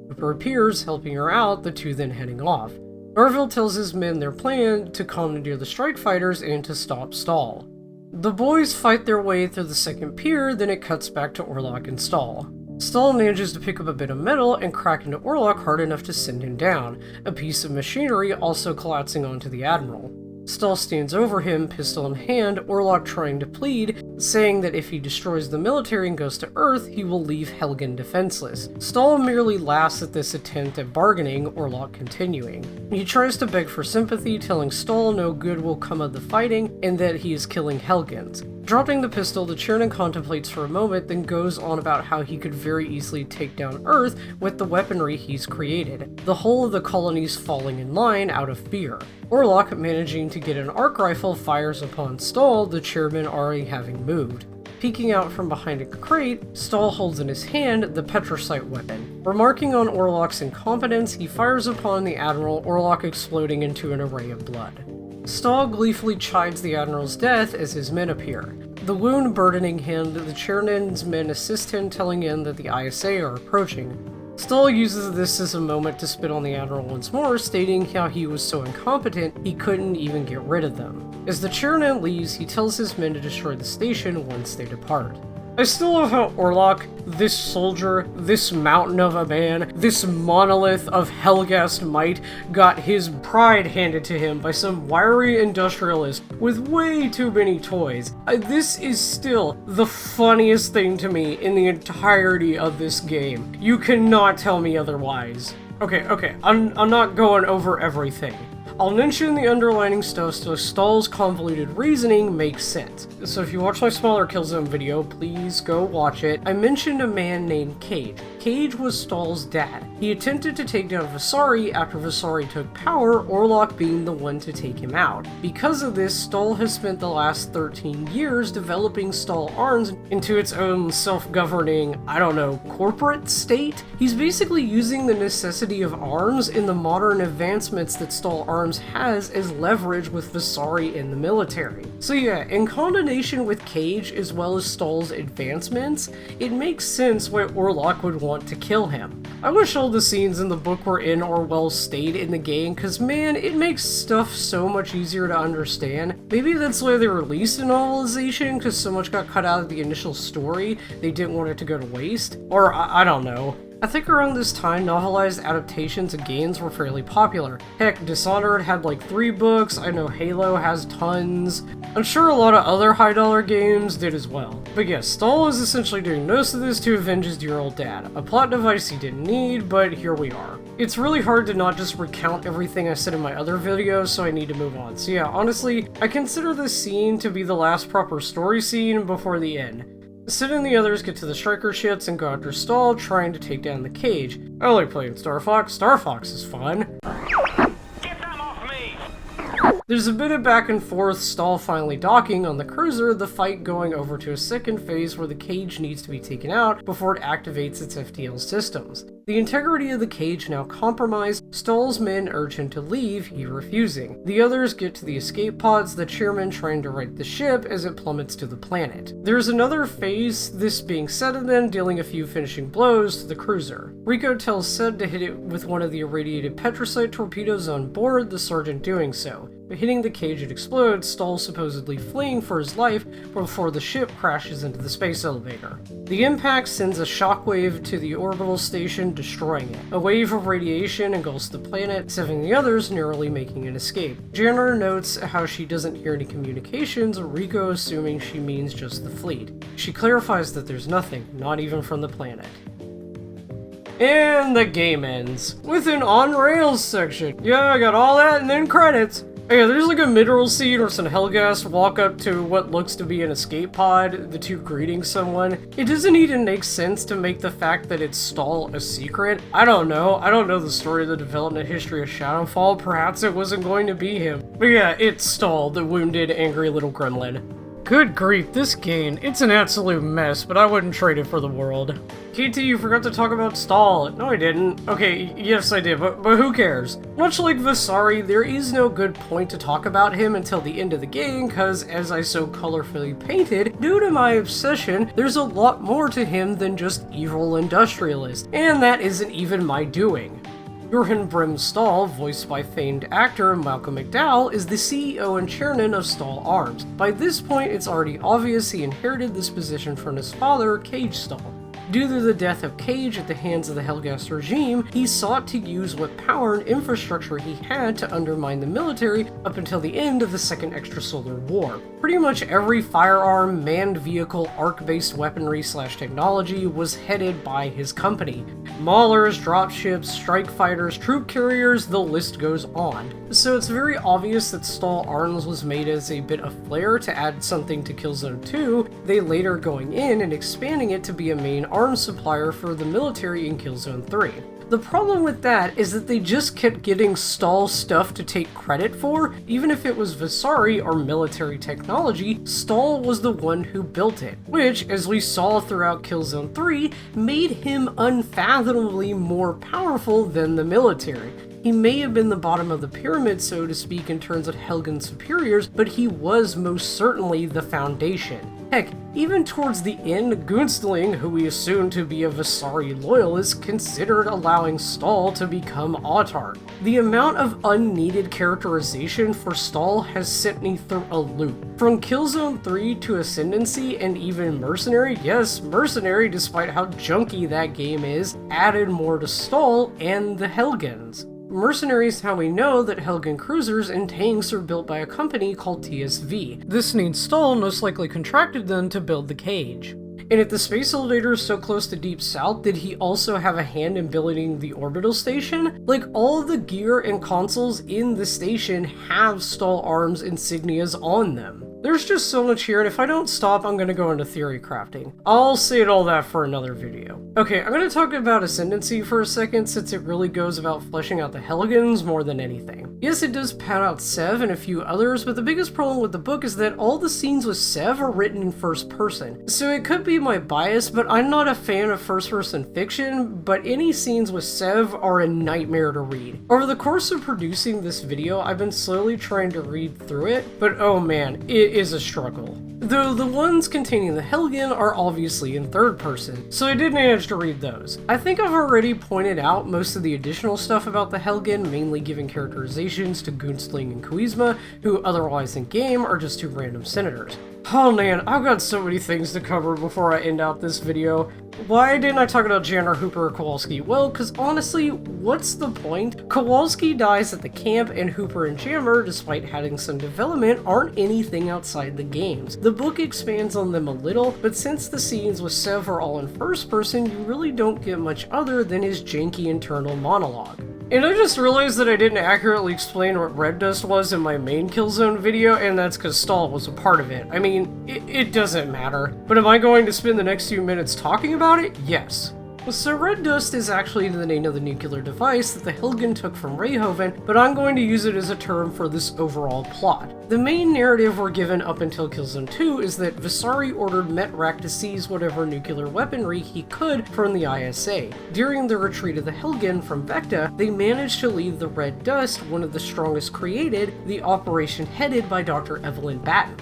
Cooper appears, helping her out, the two then heading off. Narville tells his men their plan to commandeer the strike fighters and to stop Stahl. The boys fight their way through the second pier, then it cuts back to Orlok and Stahl. Stahl manages to pick up a bit of metal and crack into Orlok hard enough to send him down, a piece of machinery also collapsing onto the Admiral. Stahl stands over him, pistol in hand, Orlok trying to plead, saying that if he destroys the military and goes to Earth, he will leave Helgen defenseless. Stahl merely laughs at this attempt at bargaining, Orlok continuing. He tries to beg for sympathy, telling Stahl no good will come of the fighting, and that he is killing Helgens. Dropping the pistol, the Chernon contemplates for a moment, then goes on about how he could very easily take down Earth with the weaponry he's created, the whole of the colonies falling in line out of fear. Orlok, managing to get an arc rifle, fires upon Stahl, the chairman already having moved. Peeking out from behind a crate, Stahl holds in his hand the Petrocite weapon. Remarking on Orlok's incompetence, he fires upon the Admiral, Orlok exploding into an array of blood. Stahl gleefully chides the Admiral's death as his men appear. The wound burdening him, the Chernon's men assist him, telling him that the ISA are approaching. Stahl uses this as a moment to spit on the Admiral once more, stating how he was so incompetent he couldn't even get rid of them. As the Chernon leaves, he tells his men to destroy the station once they depart. I still love how Orlok, this soldier, this mountain of a man, this monolith of Helghast might, got his pride handed to him by some wiry industrialist with way too many toys. This is still the funniest thing to me in the entirety of this game. You cannot tell me otherwise. Okay, I'm not going over everything. I'll mention the underlining stuff so Stahl's convoluted reasoning makes sense. So if you watch my smaller Killzone video, please go watch it. I mentioned a man named Cage. Cage was Stahl's dad. He attempted to take down Visari after Visari took power, Orlok being the one to take him out. Because of this, Stahl has spent the last 13 years developing Stahl Arms into its own self-governing, I don't know, corporate state? He's basically using the necessity of arms in the modern advancements that Stahl Arms has as leverage with Visari in the military. So yeah, in combination with Cage as well as Stahl's advancements, it makes sense why Orlok would want to kill him. I wish all the scenes in the book were in or well stayed in the game, cause man, it makes stuff so much easier to understand. Maybe that's why they released a novelization, cause so much got cut out of the initial story, they didn't want it to go to waste? Or I don't know. I think around this time, novelized adaptations of games were fairly popular. Heck, Dishonored had like 3 books, I know Halo has tons. I'm sure a lot of other high-dollar games did as well. But yes, Stahl is essentially doing most of this to avenge his dear old dad. A plot device he didn't need, but here we are. It's really hard to not just recount everything I said in my other videos, so I need to move on. So yeah, honestly, I consider this scene to be the last proper story scene before the end. Sid and the others get to the striker ships and go after Stahl, trying to take down the Cage. I like playing Star Fox. Star Fox is fun. Get them off me! There's a bit of back and forth, Stahl finally docking on the cruiser, the fight going over to a second phase where the Cage needs to be taken out before it activates its FTL systems. The integrity of the Cage now compromised, Stahl's men urge him to leave, he refusing. The others get to the escape pods, the chairman trying to right the ship as it plummets to the planet. There's another phase, this being Sed and them dealing a few finishing blows to the cruiser. Rico tells Sed to hit it with one of the irradiated petrocite torpedoes on board, the sergeant doing so. But hitting the Cage it explodes, Stahl supposedly fleeing for his life before the ship crashes into the space elevator. The impact sends a shockwave to the orbital station, destroying it. A wave of radiation engulfs the planet, saving the others, narrowly making an escape. Janitor notes how she doesn't hear any communications, Rico assuming she means just the fleet. She clarifies that there's nothing, not even from the planet. And the game ends with an on-rails section. Yeah, I got all that and then credits. Yeah, there's like a mid-roll scene where some Helghast walk up to what looks to be an escape pod, the two greeting someone. It doesn't even make sense to make the fact that it's Stahl a secret. I don't know the story of the development history of Shadowfall, perhaps it wasn't going to be him. But yeah, it's Stahl, the wounded, angry little gremlin. Good grief, this game, it's an absolute mess, but I wouldn't trade it for the world. KT, you forgot to talk about Stahl. No, I didn't. Okay, yes I did, but who cares? Much like Visari, there is no good point to talk about him until the end of the game, cause as I so colorfully painted, due to my obsession, there's a lot more to him than just evil industrialist, and that isn't even my doing. Johan Brim Stahl, voiced by famed actor Malcolm McDowell, is the CEO and chairman of Stahl Arms. By this point, it's already obvious he inherited this position from his father, Cage Stahl. Due to the death of Cage at the hands of the Helghast regime, he sought to use what power and infrastructure he had to undermine the military up until the end of the Second Extrasolar War. Pretty much every firearm, manned vehicle, arc-based weaponry / technology was headed by his company. Maulers, dropships, strike fighters, troop carriers, the list goes on. So it's very obvious that Stahl Arms was made as a bit of flair to add something to Killzone 2, they later going in and expanding it to be a main arms supplier for the military in Killzone 3. The problem with that is that they just kept getting Stahl stuff to take credit for, even if it was Visari or military technology, Stahl was the one who built it, which, as we saw throughout Killzone 3, made him unfathomably more powerful than the military. He may have been the bottom of the pyramid, so to speak, in terms of Helgen's superiors, but he was most certainly the foundation. Heck, even towards the end, Gunstling, who we assume to be a Visari loyalist, considered allowing Stahl to become Autarch. The amount of unneeded characterization for Stahl has sent me through a loop. From Killzone 3 to Ascendancy and even Mercenary, yes, Mercenary, despite how junky that game is, added more to Stahl and the Helgens. Mercenary is how we know that Helgen cruisers and tanks are built by a company called TSV. This means Stahl most likely contracted them to build the Cage. And if the space elevator is so close to Deep South, did he also have a hand in building the orbital station? Like, all of the gear and consoles in the station have Stahl Arms insignias on them. There's just so much here, and if I don't stop, I'm gonna go into theory crafting. I'll save all that for another video. Okay, I'm gonna talk about Ascendancy for a second, since it really goes about fleshing out the Helgens more than anything. Yes, it does pad out Sev and a few others, but the biggest problem with the book is that all the scenes with Sev are written in first person. So it could be my bias, but I'm not a fan of first person fiction, but any scenes with Sev are a nightmare to read. Over the course of producing this video, I've been slowly trying to read through it, but oh man, it is a struggle. Though the ones containing the Helgen are obviously in third person, so I did manage to read those. I think I've already pointed out most of the additional stuff about the Helgen, mainly giving characterizations to Gunstling and Kuizma, who otherwise in game are just two random senators. Oh man, I've got so many things to cover before I end out this video. Why didn't I talk about Janner, Hooper, or Kowalski? Well, because honestly, what's the point? Kowalski dies at the camp, and Hooper and Jammer, despite having some development, aren't anything outside the games. The book expands on them a little, but since the scenes with Sev are all in first person, you really don't get much other than his janky internal monologue. And I just realized that I didn't accurately explain what Red Dust was in my main Killzone video, and that's because Stahl was a part of it. I mean, it doesn't matter. But am I going to spend the next few minutes talking about it? Yes. So Red Dust is actually the name of the nuclear device that the Helgen took from Rayhoven, but I'm going to use it as a term for this overall plot. The main narrative we're given up until Killzone 2 is that Visari ordered Metrak to seize whatever nuclear weaponry he could from the ISA. During the retreat of the Helgen from Vecta, they managed to leave the Red Dust, one of the strongest created, the operation headed by Dr. Evelyn Batten.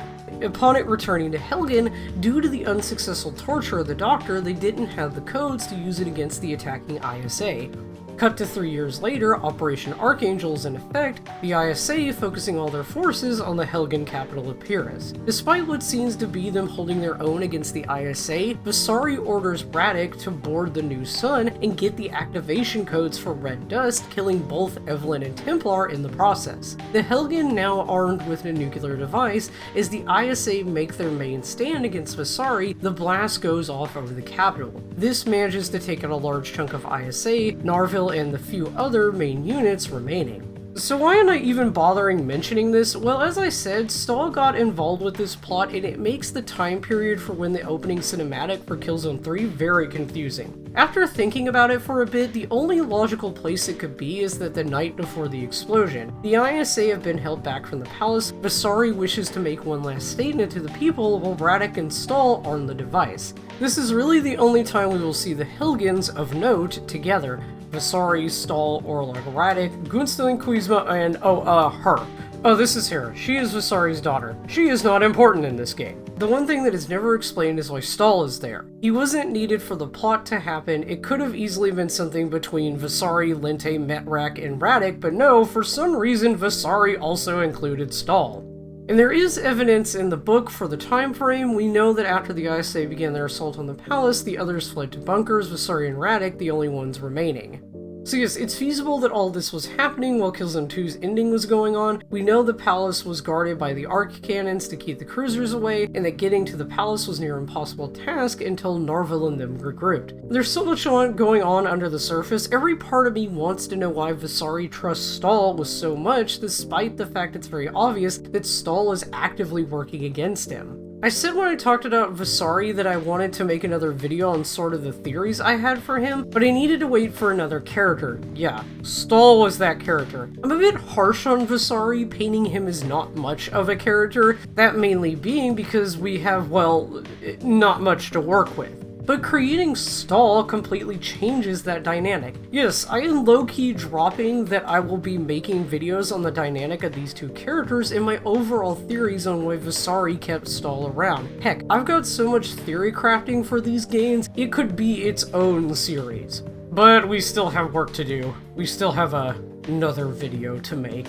Upon it returning to Helgen, due to the unsuccessful torture of the Doctor, they didn't have the codes to use it against the attacking ISA. Cut to 3 years later, Operation Archangel is in effect, the ISA focusing all their forces on the Helgen capital of Pyrrhus. Despite what seems to be them holding their own against the ISA, Visari orders Braddock to board the new sun and get the activation codes for Red Dust, killing both Evelyn and Templar in the process. The Helgen, now armed with a nuclear device, as the ISA make their main stand against Visari, the blast goes off over the capital. This manages to take out a large chunk of ISA, Narville, and the few other main units remaining. So why am I even bothering mentioning this? Well, as I said, Stahl got involved with this plot, and it makes the time period for when the opening cinematic for Killzone 3 very confusing. After thinking about it for a bit, the only logical place it could be is that the night before the explosion, the ISA have been held back from the palace, Visari wishes to make one last statement to the people while Braddock and Stahl arm the device. This is really the only time we will see the Helgens of note together. Visari, Stahl, Orlog Radek, Gunstling, Kuizma, and her. Oh, this is her. She is Visari's daughter. She is not important in this game. The one thing that is never explained is why Stahl is there. He wasn't needed for the plot to happen. It could have easily been something between Visari, Lente, Metrak, and Radek, but no, for some reason Visari also included Stahl. And there is evidence in the book for the time frame. We know that after the ISA began their assault on the palace, the others fled to bunkers, Visari and Radek the only ones remaining. So yes, it's feasible that all this was happening while Killzone 2's ending was going on. We know the palace was guarded by the arc cannons to keep the cruisers away, and that getting to the palace was near impossible task until Narville and them regrouped. There's so much going on under the surface. Every part of me wants to know why Visari trusts Stahl with so much, despite the fact it's very obvious that Stahl is actively working against him. I said when I talked about Visari that I wanted to make another video on sort of the theories I had for him, but I needed to wait for another character. Yeah, Stahl was that character. I'm a bit harsh on Visari, painting him as not much of a character, that mainly being because we have, well, not much to work with. But creating Stahl completely changes that dynamic. Yes, I am low-key dropping that I will be making videos on the dynamic of these two characters and my overall theories on why Visari kept Stahl around. Heck, I've got so much theory crafting for these games, it could be its own series. But we still have work to do. We still have another video to make.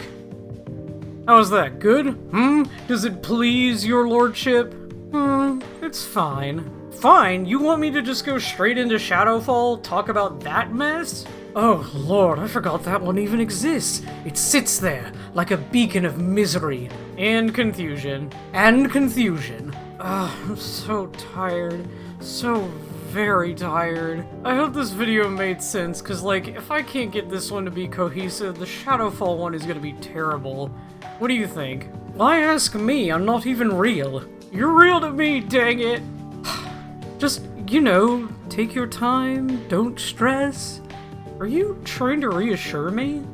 How's that, good? Does it please your lordship? It's fine. Fine, you want me to just go straight into Shadowfall, talk about that mess? Oh lord, I forgot that one even exists. It sits there, like a beacon of misery. And confusion. And confusion. I'm so tired. So very tired. I hope this video made sense, cause like, if I can't get this one to be cohesive, the Shadowfall one is gonna be terrible. What do you think? Why ask me? I'm not even real. You're real to me, dang it! Just, you know, take your time, don't stress. Are you trying to reassure me?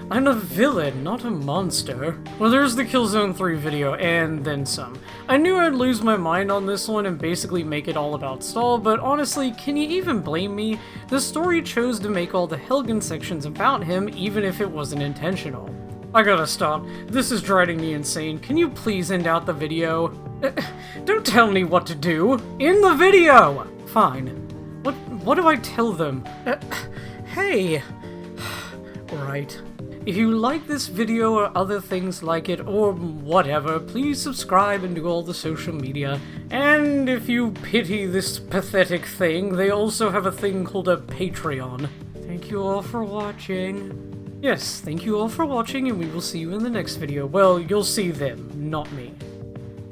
I'm a villain, not a monster. Well, there's the Killzone 3 video, and then some. I knew I'd lose my mind on this one and basically make it all about Stahl, but honestly, can you even blame me? The story chose to make all the Helgen sections about him, even if it wasn't intentional. I gotta stop. This is driving me insane. Can you please end out the video? Don't tell me what to do! In the video! Fine. What do I tell them? Hey! Right. If you like this video or other things like it, or whatever, please subscribe and do all the social media. And if you pity this pathetic thing, they also have a thing called a Patreon. Thank you all for watching. Yes, thank you all for watching, and we will see you in the next video. Well, you'll see them, not me.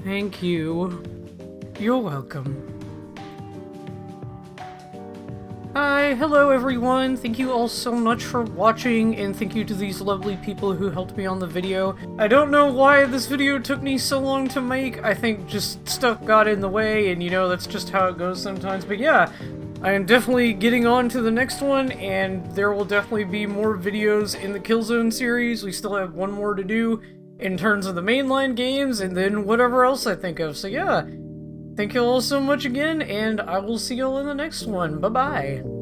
Thank you. You're welcome. Hi, hello everyone, thank you all so much for watching, and thank you to these lovely people who helped me on the video. I don't know why this video took me so long to make. I think just stuff got in the way, and you know, that's just how it goes sometimes. But yeah, I am definitely getting on to the next one, and there will definitely be more videos in the Killzone series. We still have one more to do in terms of the mainline games, and then whatever else I think of. So yeah. Thank you all so much again, and I will see you all in the next one. Bye-bye.